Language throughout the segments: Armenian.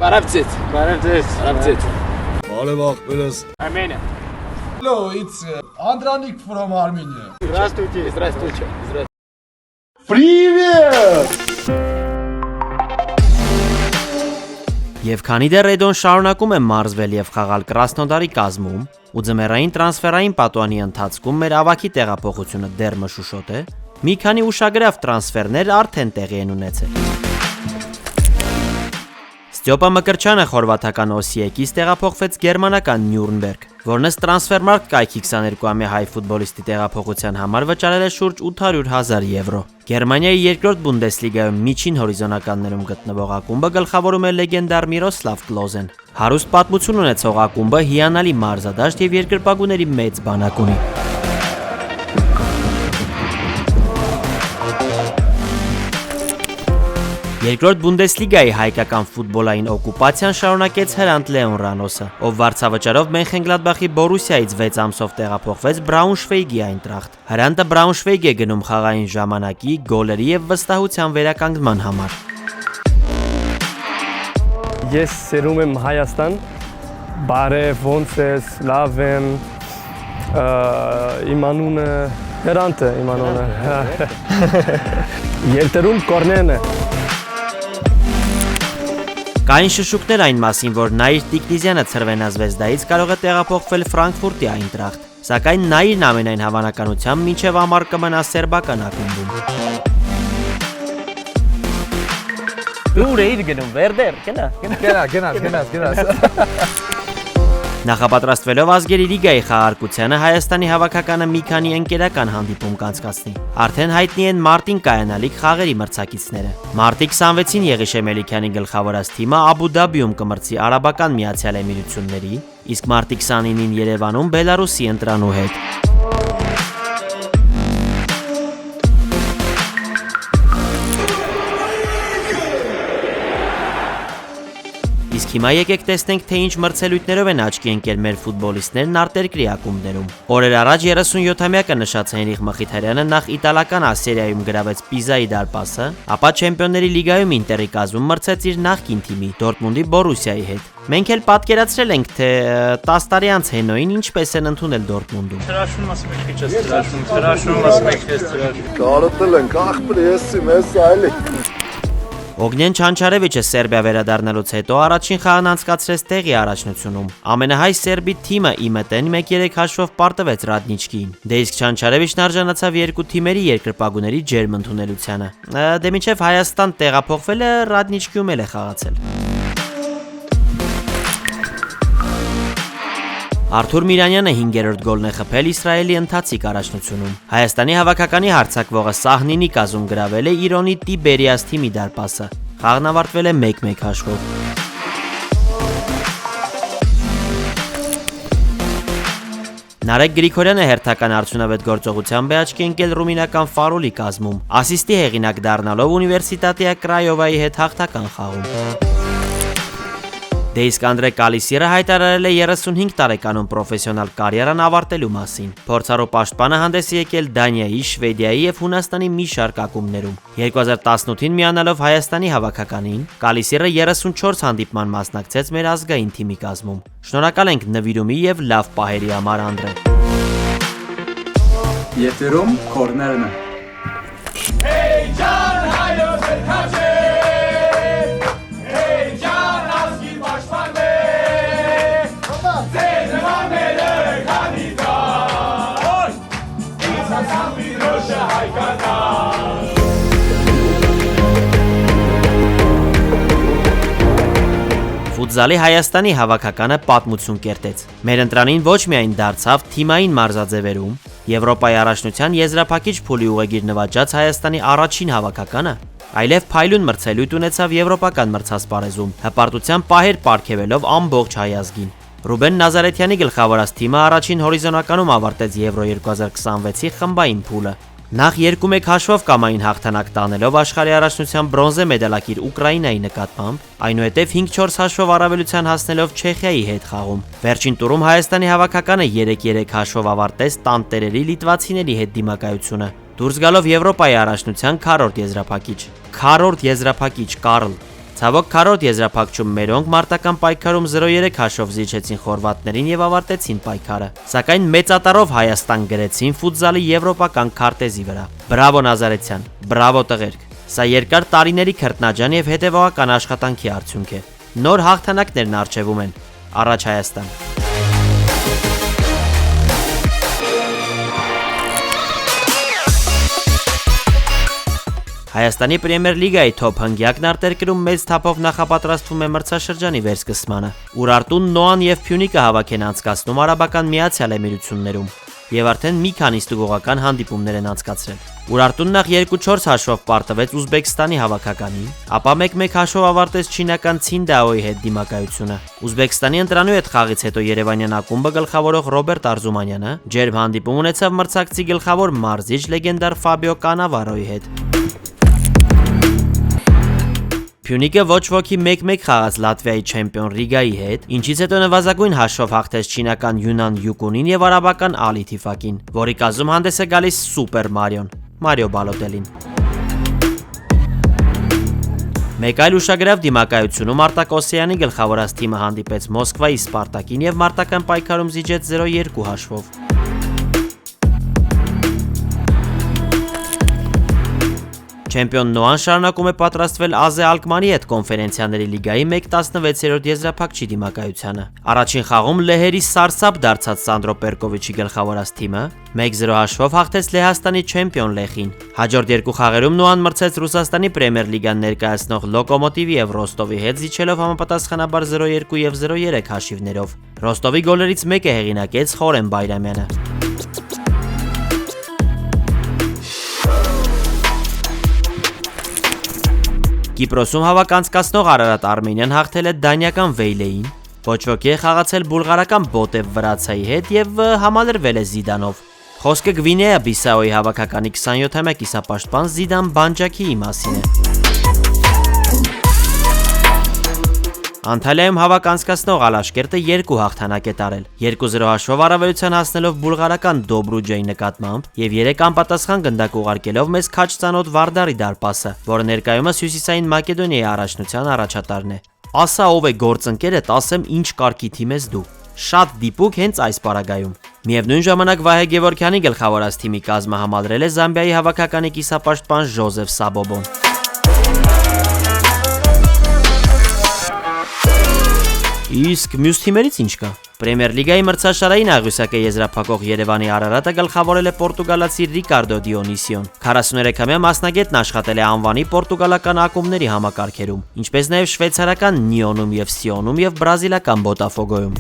Baravzit. Baravzit. Malevach, Beres. Armenia. Hello, it's Andranik from Armenia. Здравствуйте. Здравствуйте. Привет! Եվ քանի դեռ Էդոն շարունակում է մարզվել եւ խաղալ Կրասնոդարի կազմում, ու ձմեռային տրանսֆերային պատուանի ընթացքում մեր ավագի տեղափոխությունը դեռ մշուշոտ է, մի քանի ուշագրավ տրանսֆերներ արդեն տեղի են ունեցել։ Ստյոպա Մկրչյանը խորվաթական Օսիեկից տեղափոխվեց գերմանական Նյուրնբերգ, որն ըստ Տրանսֆերմարկտ կայքի 22-ամյա հայ ֆուտբոլիստի տեղափոխության համար վճարել է շուրջ 800,000 եվրո։ Գերմանիայի երկրորդ Բունդեսլիգայում միջին հորիզոնականներում գտնվող ակումբը գլխավորում է լեգենդար Միրոսլավ Կլոզեն։ Հարուստ պատմություն ունեցող ակումբը հիանալի մարզադաշտ եւ երկրպագուների մեծ բանակ ունի։ Երկրորդ Բունդեսլիգայի հայկական ֆուտբոլային օկուպացիան շարունակեց Հրանտ Լեոն Ռանոսը, ով վարձավճարով Մենխենգլադբախի Բորուսիայից 6 ամսով տեղափոխվեց Բրաունշվեյգի Այնտրախտ։ Հրանտը Բրաունշվեյգ է գնում խաղային ժամանակի, գոլերի եւ վստահության վերականգնման համար։ Ես սերում եմ Հայաստան, բարև, ոնց ես, լավ եմ, իմ անունը Հրանտ է, իմ անունը։ Երտերում Կորնեն է։ Կային շշուկներ այն մասին, որ Նաիր Տիկնիզյանը Ցրվենազվեզդայից կարող է տեղափոխվել Ֆրանկֆուրտի Այնտրախտ, սակայն Նաիրն ամենայն հավանականությամբ մինչև ամառ կմնա սերբական ակումբում։ Ուր էիր գնում, Վերդեր, գնաս։ Նախապատրաստվելով ազգերի լիգայի խաղարկությանը Հայաստանի հավաքականը մի քանի ընկերական հանդիպում կանցկացնի։ Արդեն հայտնի են մարտին կայանալիք խաղերի մրցակիցները։ Մարտի 26-ին Եղիշե Մելիքյանի գլխավորած թիմը Աբու Դաբիում կմրցի Արաբական Միացյալ Էմիրությունների, իսկ մարտի 29-ին Երևանում Բելարուսի ընտրանու հետ։ Իսկ հիմա եկեք տեսնենք, թե ինչ մրցելույթներով են աչքի ընկել մեր ֆուտբոլիստներն արտերկրի ակումբներում։ Օրեր առաջ 37-ամյակը նշած Հենրիխ Մխիթարյանը նախ իտալական Ասերիայում գրավեց Պիզայի դարպասը, ապա Չեմպիոնների լիգայում Ինտերի կազմում մրցեց իր նախկին թիմի Դորտմունդի Բորուսիայի հետ։ Մենք էլ պատկերացրել ենք, թե 10 տարի անց Հենոին ինչպես են ընդունել Դորտմունդում։ Հրաշում ասում եք քիչ ես հրաշում։ Կարոտել ենք, ախպր եսի մեզ այլի։ Օգնեն Չանչարևիչը Սերբիա վերադառնալուց հետո առաջին խաղն անցկացրեց տեղի առաջնությունում։ Ամենահայ սերբի թիմը ԻՄՏ-ն 1-3 հաշվով պարտվեց Ռադնիչկիին։ Դե իսկ Չանչարևիչն արժանացավ երկու թիմերի երկրպագուների ջերմ ընդունելությանը։ Դե մինչև Հայաստան տեղափոխվելը Ռադնիչկիում էլ է խաղացել։ Արթուր Միրանյանը 5-րդ գոլն է խփել Իսրայելի ընթացիկ առաջնությունում։ Հայաստանի հավաքականի հարձակվողը Սահնինի կազում գրավել է Իրոնի Տիբերիաս թիմի դարպասը։ Խաղն ավարտվել է 1-1 հաշվով։ Նարեկ Գրիգորյանը հերթական արդյունավետ գործողությամբ է աչքի ընկել ռումինական Ֆարոլի կազմում, ասիստի հեղինակ դառնալով Ունիվերսիտատիա Կրայովայի հետ հաղթական խաղում։ Դե իսկ Անդրե Կալիսիրը հայտարարել է 35 տարեկանում պրոֆեսիոնալ կարիերան ավարտելու մասին։ Փորձառու պաշտպանը հանդես է եկել Դանիայի, Շվեդիայի եւ Հունաստանի մի շարք ակումբներում։ 2018-ին միանալով Հայաստանի հավաքականին, Կալիսիրը 34 հանդիպման մասնակցեց մեր ազգային թիմի կազմում։ Շնորհակալ ենք նվիրումի եւ լավ պահերի համար Անդրե։ Եթերում կորներն է։ Ֆուտզալի Հայաստանի հավաքականը պատմություն կերտեց։ Մեր ընտրանին ոչ միայն դարձավ թիմային մարզաձևերում, Եվրոպայի առաջնության եզրափակիչ փուլի ուղեգիր նվաճած Հայաստանի առաջին հավաքականը, այլև փայլուն մրցելույթ ունեցավ եվրոպական մրցասպարեզում, հպարտությամբ պահեր պարգևելով ամբողջ հայ ազգին։ Ռուբեն Նազարեթյանի գլխավորած թիմը առաջին հորիզոնականում ավարտեց Եվրո 2026-ի խմբային փուլը։ Նախ 2-1 հաշվով կամային հաղթանակ տանելով աշխարհի առաջնության բրոնզե մեդալակիր Ուկրաինայի նկատմամբ, այնուհետև 5-4 հաշվով առավելության հասնելով Չեխիայի հետ խաղում։ Վերջին տուրում Հայաստանի հավաքականը 3-3 հաշվով ավարտեց տանտերերի լիտվացիների հետ դիմակայությունը, դուրս գալով Եվրոպայի առաջնության քառորդ եզրափակիչ Կարլ Ցավոք քառորդ եզրափակչում մերոնք մարտական պայքարում 0-3 հաշվով զիջեցին խորվատներին եւ ավարտեցին պայքարը։ Սակայն մեծատարով Հայաստան գրեցին ֆուտզալի եվրոպական քարտեզի վրա։ Բրավո Նազարեթյան, բրավո տղերք։ Սա երկար տարիների քրտնաջան եւ հետեւողական աշխատանքի արդյունք է։ Նոր հաղթանակներն առջևում են։ Առաջ Հայաստան։ Հայաստանի Պրեմիեր լիգայի թոփ հնգյակն արտերկրում մեծ թափով նախապատրաստվում է մրցաշրջանի վերսկսմանը։ Ուրարտուն, Նոան եւ Փյունիկը հավաք են անցկացնում Արաբական Միացյալ Էմիրություններում եւ արդեն մի քանի ստուգողական հանդիպումներ են անցկացրել։ Ուրարտուն նախ 2-4 հաշվով պարտվեց Ուզբեկստանի հավաքականին, ապա 1-1 հաշվով ավարտեց չինական Ցինդաոյի հետ դիմակայությունը։ Ուզբեկստանի ընտրանու հետ խաղից հետո Երևանյան ակումբը գլխավորող Ռոբերտ Արզումանյանը ջերմ հանդիպում ունեցավ մրցակցի գլխավոր մարզիչ լեգենդար Ֆաբիո Կանավարոյի հետ։ Փյունիկը ոչ ոքի 1-1 խաղաց Լատվիայի չեմպիոն Ռիգայի հետ, ինչից հետո նվազագույն հաշվով հաղթեց չինական Յունան Յուկունին եւ արաբական Ալի Թիֆակին, որի կազմում հանդես է գալիս Սուպեր Մարիոն, Մարիո Բալոտելին։ Մեկ այլ ուշագրավ դիմակայությունում Արտակ Օսեյանի գլխավորած թիմը հանդիպեց Մոսկվայի Սպարտակին եւ մարտական պայքարում զիջեց 0-2 հաշվով։ Չեմպիոն Նոան շարունակում է պատրաստվել Ազե Ալկմանի հետ կոնֆերենցիաների լիգայի 1/16 եզրափակչի դիմակայությանը։ Առաջին խաղում լեհերի սարսափ դարձած Սանդրո Պերկովիչի գլխավորած թիմը 1-0 հաշվով հաղթեց Լեհաստանի չեմպիոն Լեխին։ Հաջորդ երկու խաղերում Նոան մրցեց Ռուսաստանի Պրեմիեր լիգան ներկայացնող Լոկոմոտիվի եւ Ռոստովի հետ զիջելով համապատասխանաբար 0-2 եւ 0-3 հաշիվներով։ Ռոստովի գոլերից մեկը հեղինակեց Խորեն Բայրամյանը։ Կիպրոսում հավաք անցկացնող Արարատ Արմենիան հաղթել է դանիական Վեյլեին, ոչ ոքի է խաղացել բուլղարական Բոտև Վրացայի հետ եւ համալրվել է Զիդանով։ Խոսքը Գվինեա Բիսաոյի հավաքականի 27-ամյա կիսապաշտպան Զիդան Բանջակիի մասին է։ Անտալիայում հավաք անցկացնող Ալաշկերտը 2 հաղթանակ է տարել, 2-0 հաշվով առավելության հասնելով բուլղարական Դոբրուջայի նկատմամբ եւ 3 անպատասխան գնդակ ուղարկելով մեծ քաչ ծանոթ Վարդարի դարպասը, որը ներկայումս Հյուսիսային Մակեդոնիայի առաջնության առաջատարն է։ Ասա ով է գործընկերդ, ասեմ ինչ կարգի թիմ ես դու։ Շատ դիպուկ հենց այս պարագայում։ Միևնույն ժամանակ Վահե Գևորգյանի գլխավորած թիմի կազմը համալրել է Զամբիայի հավաքականի կիսապաշտպան Ժոզեֆ Սաբոբոն։ Իսկ մյուս թիմերից ինչ կա։ Պրեմիեր լիգայի մրցաշարային աղյուսակը եզրափակող Երևանի Արարատը գլխավորել է պորտուգալացի Ռիկարդո Դիոնիսիոն։ 43-ամյա մասնագետն աշխատել է անվանի պորտուգալական ակումբների համակարգերում, ինչպես նաև շվեյցարական Նիոնում եւ Սիոնում եւ բրազիլական Բոտաֆոգոյում։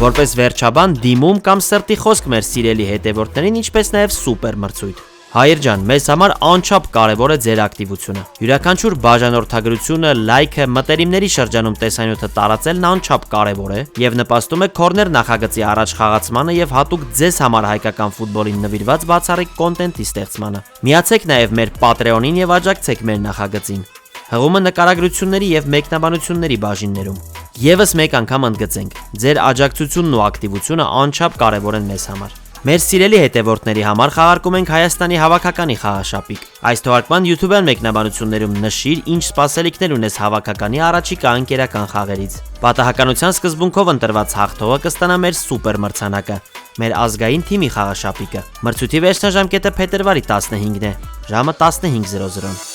Որպես վերջաբան դիմում կամ սրտի խոսք մեր սիրելի հետևորդներին, ինչպես նաև սուպեր մրցույթ։ Հայեր ջան, մեզ համար անչափ կարևոր է ձեր ակտիվությունը։ Յուրաքանչյուր բաժանորդագրությունը, լայքը, մտերիմների շրջանում տեսանյութը տարածելն անչափ կարևոր է եւ նպաստում է Corner նախագծի առաջ խաղացմանը եւ հատուկ ձեզ համար հայկական ֆուտբոլին նվիրված բացառիկ կոնտենտի ստեղծմանը։ Միացեք նաեւ մեր Patreon-ին եւ աջակցեք մեր նախագծին։ Հղումը նկարագրությունների եւ մեկնաբանությունների բաժիններում։ Եվս մեկ անգամ ընդգծենք, ձեր աջակցությունն ու ակտիվությունը անչափ կարևոր են մեզ համար։ Մեր սիրելի հետևորդների համար խաղարկում ենք Հայաստանի հավաքականի խաղաշապիկ։ Այս թողարկման YouTube-յան մեկնաբանություններում նշիր, ինչ սպասելիքներ ունես հավաքականի առաջիկա ընկերական խաղերից։ Պատահականության սկզբունքով ընտրված հաղթողը կստանա մեր սուպեր մրցանակը, մեր ազգային թիմի խաղաշապիկը։ Մրցույթի վերջնաժամկետը փետրվարի 15-ն է, ժամը 15:00։